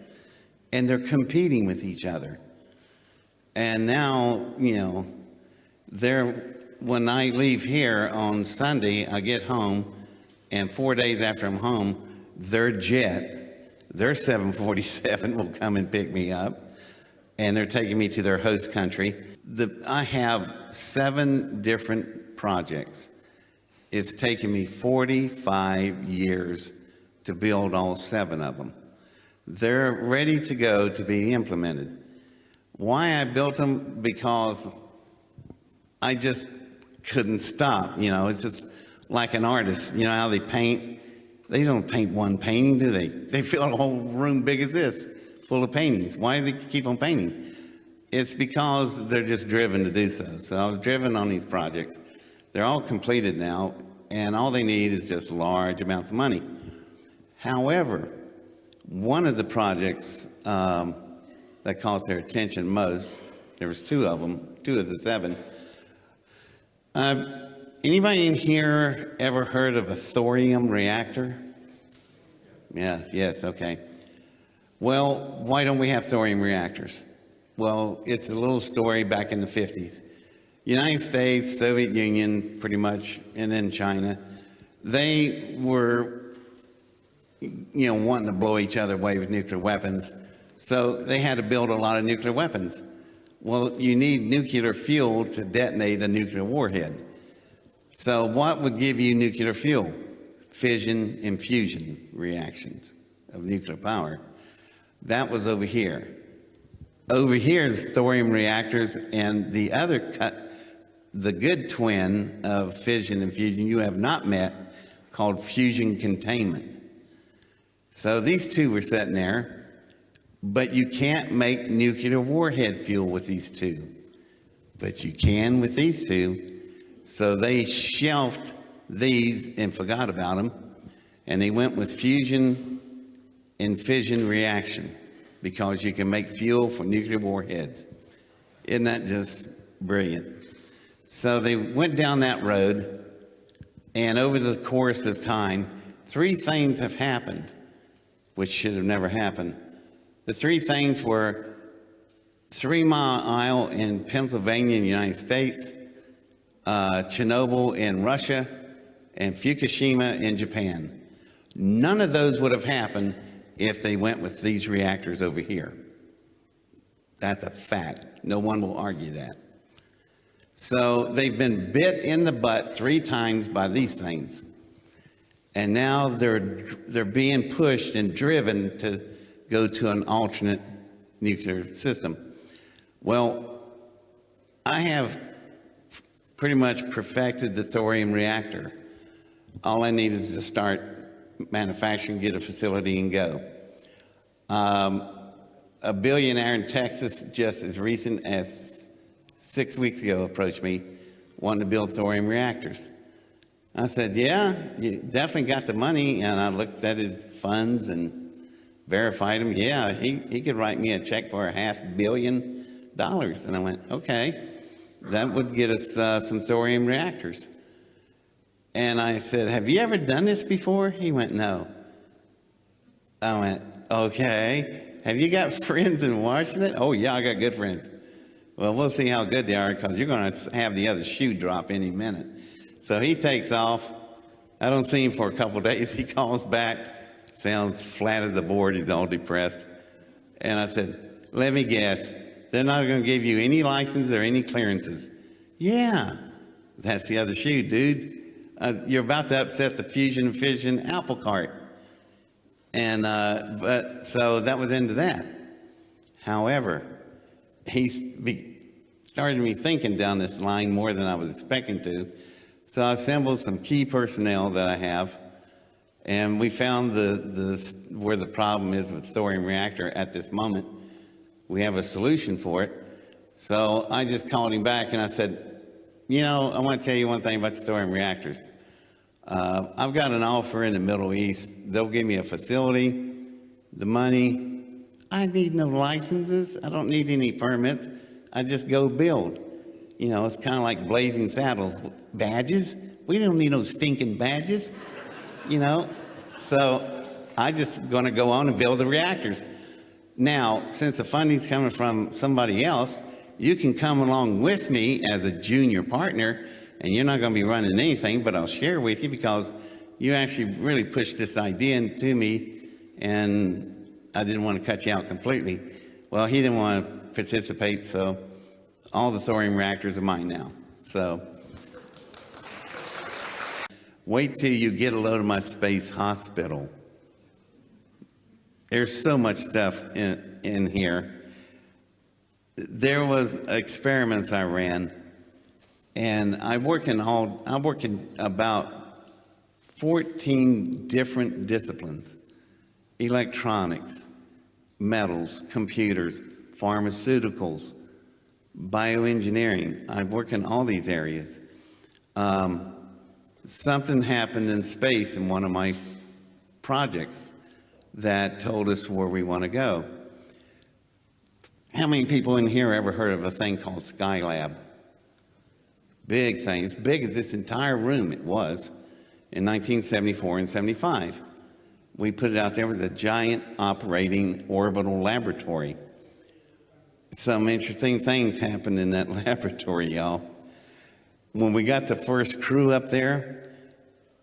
Speaker 4: and they're competing with each other. And now, you know, when I leave here on Sunday, I get home, and 4 days after I'm home, their jet, their 747 will come and pick me up, and they're taking me to their host country. I have 7 different projects. It's taken me 45 years to build all 7 of them. They're ready to go to be implemented. Why I built them? Because I just couldn't stop. You know, it's just like an artist. You know how they paint? They don't paint one painting, do they? They fill a whole room big as this, full of paintings. Why do they keep on painting? It's because they're just driven to do so. So I was driven on these projects. They're all completed now, and all they need is just large amounts of money. However, one of the projects that caught their attention most, there was 2 of them, 2 of the 7. Anybody in here ever heard of a thorium reactor? Yes, okay. Well, why don't we have thorium reactors? Well, it's a little story back in the 50s. United States, Soviet Union, pretty much, and then China, they were, you know, wanting to blow each other away with nuclear weapons. So they had to build a lot of nuclear weapons. Well, you need nuclear fuel to detonate a nuclear warhead. So what would give you nuclear fuel? Fission and fusion reactions of nuclear power. That was over here. Over here is thorium reactors, and the good twin of fission and fusion you have not met, called fusion containment. So these 2 were sitting there, but you can't make nuclear warhead fuel with these 2. But you can with these 2. So they shelved these and forgot about them, and they went with fusion and fission reaction, because you can make fuel for nuclear warheads. Isn't that just brilliant? So they went down that road, and over the course of time, 3 things have happened, which should have never happened. The 3 things were 3 Mile Isle in Pennsylvania, in the United States, Chernobyl in Russia, and Fukushima in Japan. None of those would have happened if they went with these reactors over here. That's a fact. No one will argue that. So they've been bit in the butt 3 times by these things. And now they're being pushed and driven to go to an alternate nuclear system. Well, I have pretty much perfected the thorium reactor. All I need is to start manufacturing, get a facility, and go. A billionaire in Texas, just as recent as 6 weeks ago, approached me wanting to build thorium reactors. I said, yeah, you definitely got the money. And I looked at his funds and verified them. Yeah, he could write me a check for $500 million. And I went, okay, that would get us some thorium reactors. And I said, have you ever done this before? He went, no. I went, okay. Have you got friends in Washington? Oh, yeah, I got good friends. Well, we'll see how good they are, because you're going to have the other shoe drop any minute. So he takes off. I don't see him for a couple of days. He calls back, sounds flat as the board. He's all depressed. And I said, let me guess. They're not going to give you any licenses or any clearances. Yeah, that's the other shoe, dude. You're about to upset the fusion and fission apple cart. And but so that was into that. However, he started me thinking down this line more than I was expecting to. So I assembled some key personnel that I have, and we found where the problem is with thorium reactor at this moment. We have a solution for it. So I just called him back and I said, you know, I want to tell you one thing about the thorium reactors. I've got an offer in the Middle East. They'll give me a facility, the money. I need no licenses. I don't need any permits. I just go build. You know, it's kind of like Blazing Saddles. Badges? We don't need no stinking badges, you know? So I just going to go on and build the reactors. Now, since the funding's coming from somebody else, you can come along with me as a junior partner, and you're not going to be running anything, but I'll share with you because you actually really pushed this idea into me, and I didn't want to cut you out completely. Well, he didn't want to participate, so all the thorium reactors are mine now. So wait till you get a load of my space hospital. There's so much stuff in here. There was experiments I ran, and I work in about 14 different disciplines: electronics, metals, computers, pharmaceuticals, bioengineering. I work in all these areas. Something happened in space in one of my projects that told us where we want to go. How many people in here ever heard of a thing called Skylab? Big thing. As big as this entire room it was in 1974 and 75. We put it out there with a giant operating orbital laboratory. Some interesting things happened in that laboratory, y'all. When we got the first crew up there,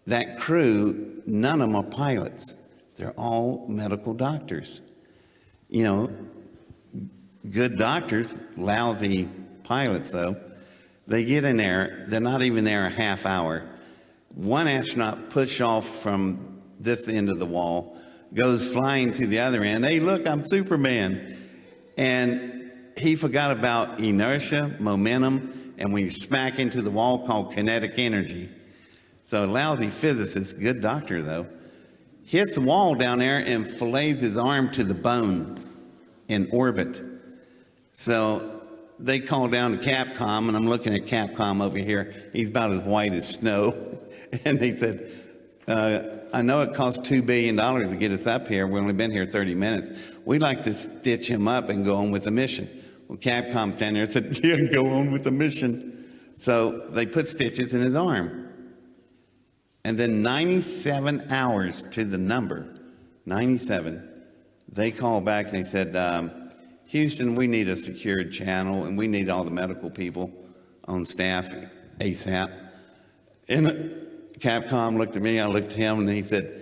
Speaker 4: that crew, none of them are pilots. They're all medical doctors. You know, good doctors, lousy pilots though. They get in there, they're not even there a half hour. One astronaut pushed off from this end of the wall, goes flying to the other end. Hey, look, I'm Superman. And he forgot about inertia, momentum, and we smack into the wall called kinetic energy. So a lousy physicist, good doctor though, hits the wall down there and fillets his arm to the bone in orbit. So they called down to Capcom, and I'm looking at Capcom over here. He's about as white as snow. And they said, I know it costs $2 billion to get us up here. We've only been here 30 minutes. We'd like to stitch him up and go on with the mission. Well, Capcom standing there and said, yeah, go on with the mission. So they put stitches in his arm. And then 97 hours to the number, 97, they called back and they said, Houston, we need a secured channel, and we need all the medical people on staff ASAP. And Capcom looked at me, I looked at him, and he said,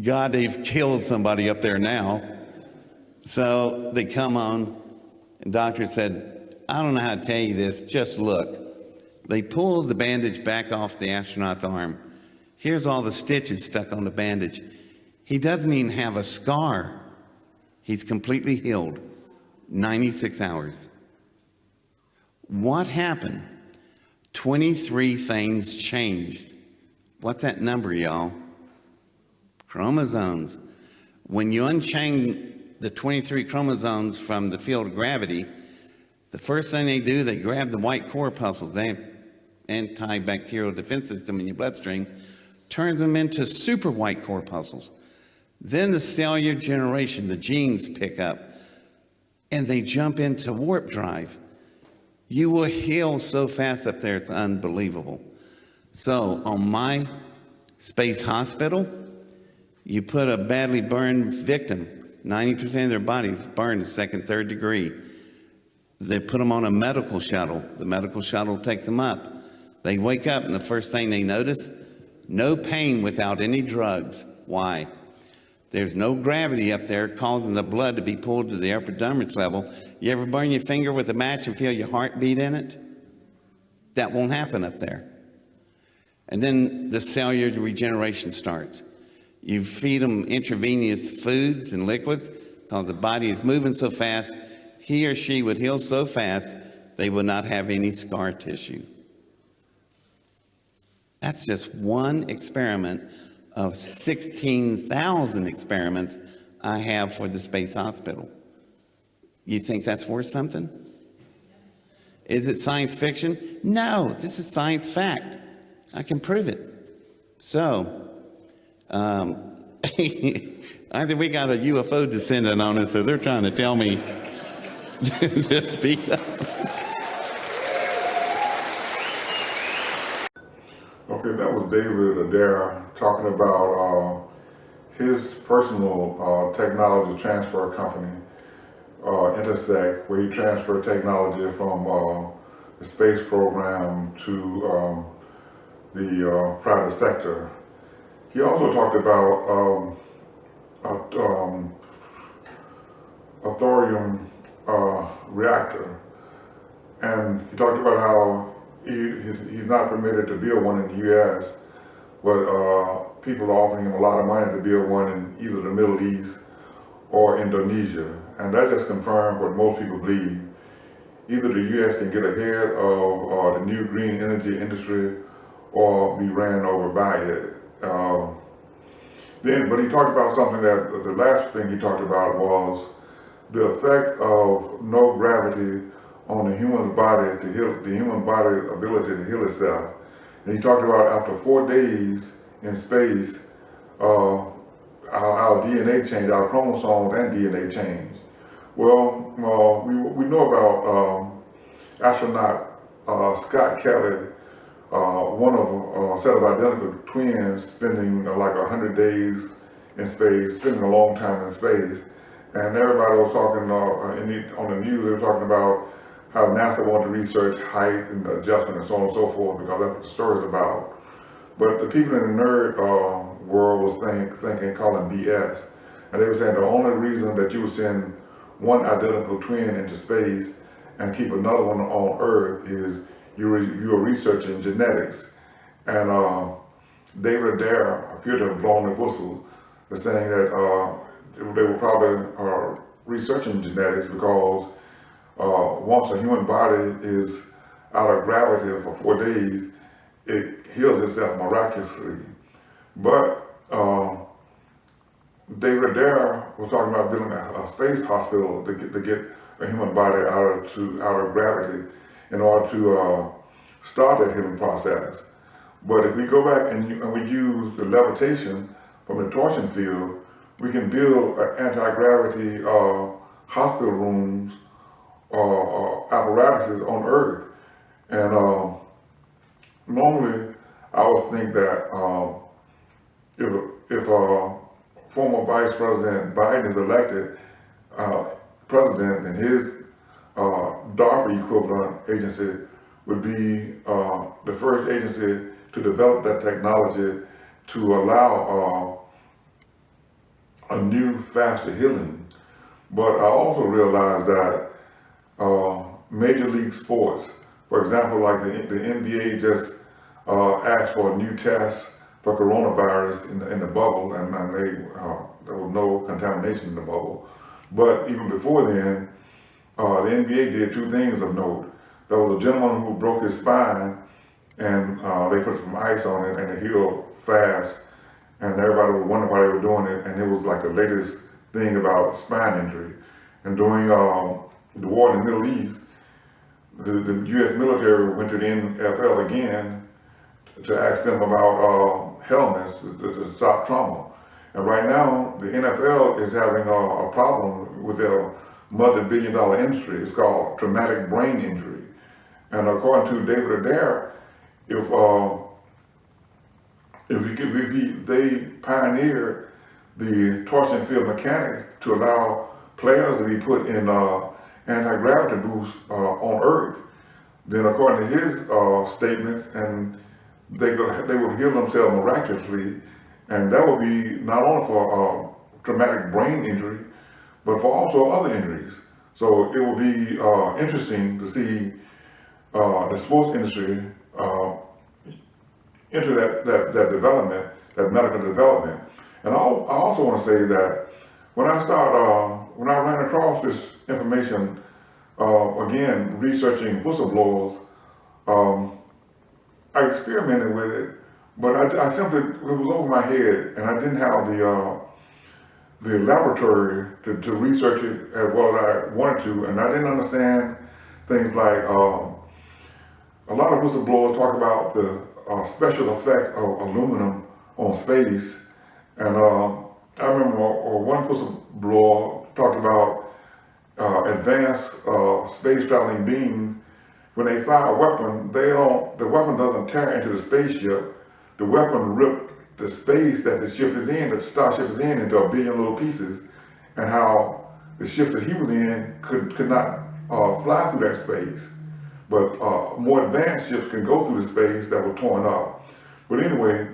Speaker 4: God, they've killed somebody up there now. So they come on, and doctor said, I don't know how to tell you this, just look. They pulled the bandage back off the astronaut's arm. Here's all the stitches stuck on the bandage. He doesn't even have a scar. He's completely healed. 96 hours. What happened? 23 things changed. What's that number, y'all? Chromosomes. When you unchain the 23 chromosomes from the field of gravity, the first thing they do, they grab the white corpuscles, they have antibacterial defense system in your bloodstream, turns them into super white corpuscles. Then the cellular generation, the genes pick up, and they jump into warp drive. You will heal so fast up there, it's unbelievable. So on my space hospital, you put a badly burned victim, 90% of their bodies burned to second, third degree. They put them on a medical shuttle. The medical shuttle takes them up. They wake up, and the first thing they notice, no pain without any drugs. Why? There's no gravity up there causing the blood to be pulled to the epidermis level. You ever burn your finger with a match and feel your heartbeat in it? That won't happen up there. And then the cellular regeneration starts. You feed them intravenous foods and liquids because the body is moving so fast, he or she would heal so fast, they would not have any scar tissue. That's just one experiment of 16,000 experiments I have for the space hospital. You think that's worth something? Is it science fiction? No, this is science fact. I can prove it. So, either we got a UFO descendant on us, or they're trying to tell me to speak up.
Speaker 1: Okay, that was David Adair talking about his personal technology transfer company, Intersect, where he transferred technology from the space program to the private sector. He also talked about a thorium reactor, and he talked about how he's not permitted to build one in the U.S., but people are offering him a lot of money to build one in either the Middle East or Indonesia, and that just confirmed what most people believe. Either the U.S. can get ahead of the new green energy industry or be ran over by it. But he talked about something that, the last thing he talked about was the effect of no gravity on the human body to heal, the human body ability to heal itself. And he talked about after 4 days in space, our DNA change, our chromosomes and DNA change. Well, we know about astronaut Scott Kelly, one of a set of identical twins spending like 100 days in space, spending a long time in space. And everybody was talking on the news, they were talking about how NASA wanted to research height and adjustment and so on and so forth, because that's what the story's about. But the people in the nerd world was thinking, calling BS. And they were saying the only reason that you would send one identical twin into space and keep another one on Earth is you are researching genetics. And David Adair appeared to have blown the whistle, saying that they were probably researching genetics because once a human body is out of gravity for 4 days, it heals itself miraculously. But David Adair was talking about building a space hospital to get a human body out of gravity in order to start that healing process. But if we go back and we use the levitation from the torsion field, we can build anti-gravity hospital rooms or apparatuses on Earth. And normally I would think that if former Vice President Biden is elected, president and his DARPA equivalent agency would be the first agency to develop that technology to allow a new, faster healing. But I also realized that major league sports, for example, like the NBA just asked for a new test for coronavirus in the bubble, and there was no contamination in the bubble. But even before then, the NBA did two things of note. There was a gentleman who broke his spine, and they put some ice on it, and it healed fast. And everybody was wondering why they were doing it, and it was like the latest thing about spine injury. And during the war in the Middle East, the U.S. military went to the NFL again to ask them about helmets to stop trauma. And right now, the NFL is having a problem with their multi-billion-dollar industry. It's called traumatic brain injury. And according to David Adair, they pioneered the torsion field mechanics to allow players to be put in anti-gravity boosts on Earth. Then according to his statements, and they would heal themselves miraculously, and that would be not only for traumatic brain injury, but for also other injuries. So it will be interesting to see the sports industry into that development, that medical development. And I also want to say that when I ran across this information, again, researching whistleblowers, I experimented with it, but I simply, it was over my head, and I didn't have the laboratory to research it as well as I wanted to, and I didn't understand things like, a lot of whistleblowers talk about the special effect of aluminum on space, and I remember one whistleblower talked about advanced space traveling beings. When they fire a weapon, the weapon doesn't tear into the spaceship. The weapon ripped the space that the ship is in, that the starship is in, into a billion little pieces, and how the ship that he was in could not fly through that space. But more advanced ships can go through the space that were torn up. But anyway,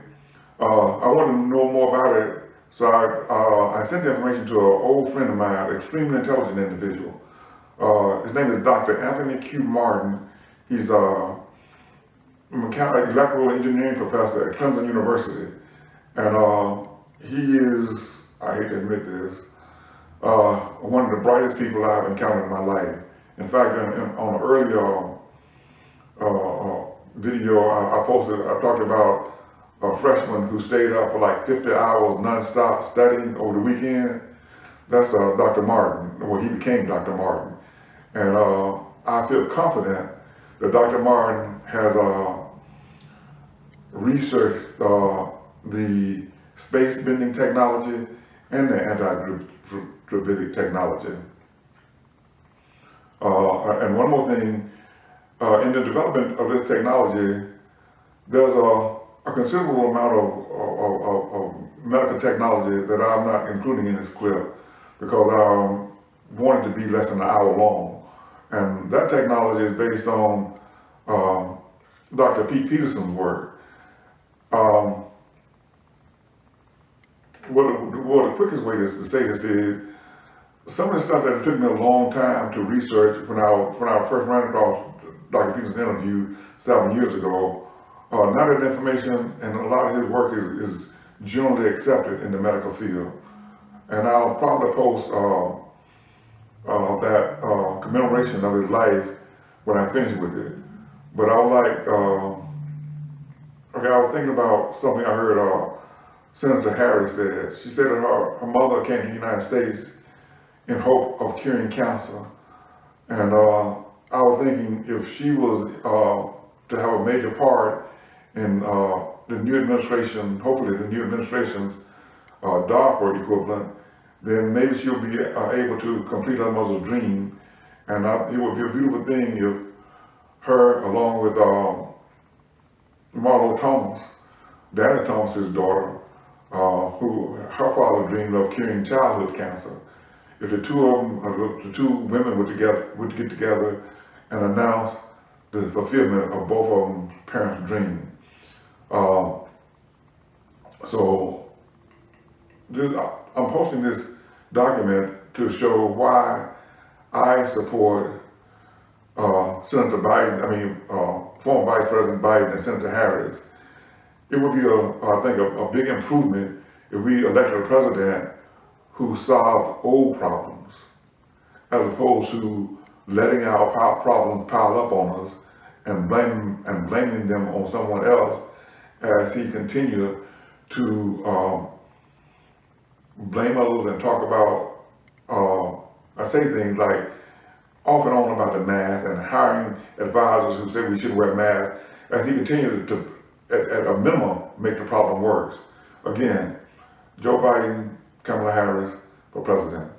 Speaker 1: I wanted to know more about it, so I sent the information to an old friend of mine, an extremely intelligent individual. His name is Dr. Anthony Q. Martin. He's a electrical engineering professor at Clemson University. And he is, I hate to admit this, one of the brightest people I've encountered in my life. In fact, on an earlier video I posted, I talked about a freshman who stayed up for like 50 hours non-stop studying over the weekend. That's Dr. Martin. Well, he became Dr. Martin. And I feel confident that Dr. Martin has researched the space bending technology and the anti-gravitic technology. And one more thing, in the development of this technology, there's a considerable amount of medical technology that I'm not including in this clip because I want it to be less than an hour long. And that technology is based on Dr. Pete Peterson's work. Well, the quickest way to say this is, some of the stuff that it took me a long time to research when I first ran across Dr. Peterson's interview 7 years ago, now that information and a lot of his work is generally accepted in the medical field. And I'll probably post that commemoration of his life when I finish with it. But I would like, okay, I was thinking about something I heard Senator Harris said. She said that her mother came to the United States in hope of curing cancer. And I was thinking if she was to have a major part in the new administration, hopefully the new administration's DARPA equivalent, then maybe she'll be able to complete her mother's dream. And it would be a beautiful thing if her, along with Marlo Thomas, Danny Thomas's daughter, who her father dreamed of curing childhood cancer. if the two of them, the two women would get together and announce the fulfillment of both of them parents' dream. So I'm posting this document to show why I support Senator Biden, former Vice President Biden and Senator Harris. It would be, I think, a big improvement if we elected a president who solved old problems, as opposed to letting our problems pile up on us and blaming them on someone else as he continued to blame others and talk about, I say things like off and on about the mask and hiring advisors who say we shouldn't wear masks, as he continued to, at a minimum, make the problem worse. Again, Joe Biden, Kamala Harris for president.